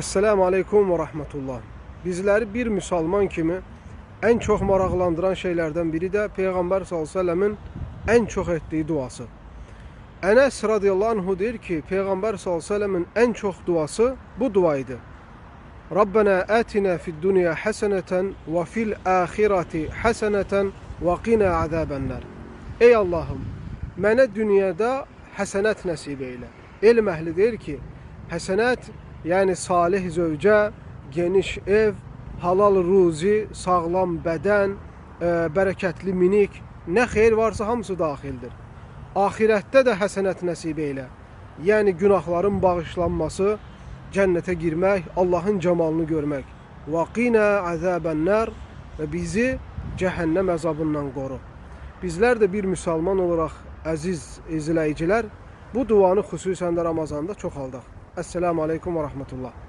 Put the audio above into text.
Esselamu Aleyküm ve Rahmetullah. Bizleri bir Müslüman kimi en çok maraqlandıran şeylerden biri de Peygamber sallallahu aleyhi ve sellemin en çok ettiği duası. Enes radıyallahu anhu der ki Peygamber sallallahu aleyhi ve sellemin en çok duası bu duaydı. Rabbena atina fid dunya haseneten ve fil ahireti haseneten ve qina azabennar. Ey Allah'ım, mənə dünyada həsənət nəsib eylə. Elm əhli deyir ki, həsənət yani salih zövcə, geniş ev, halal ruzi, sağlam bədən, bərəkətli minik, nə xeyir varsa hamısı daxildir. Ahirətdə də həsənət nəsib eylə. Yəni günahların bağışlanması, cənnətə girmək, Allahın camalını görmək. Və qina azabənnar və bizi cəhənnəm əzabından qoru. Bizlər də bir müsəlman olaraq əziz izləyicilər bu duanı xüsusən də Ramazanda çox aldıq. Esselamu Aleyküm ve Rahmetullah.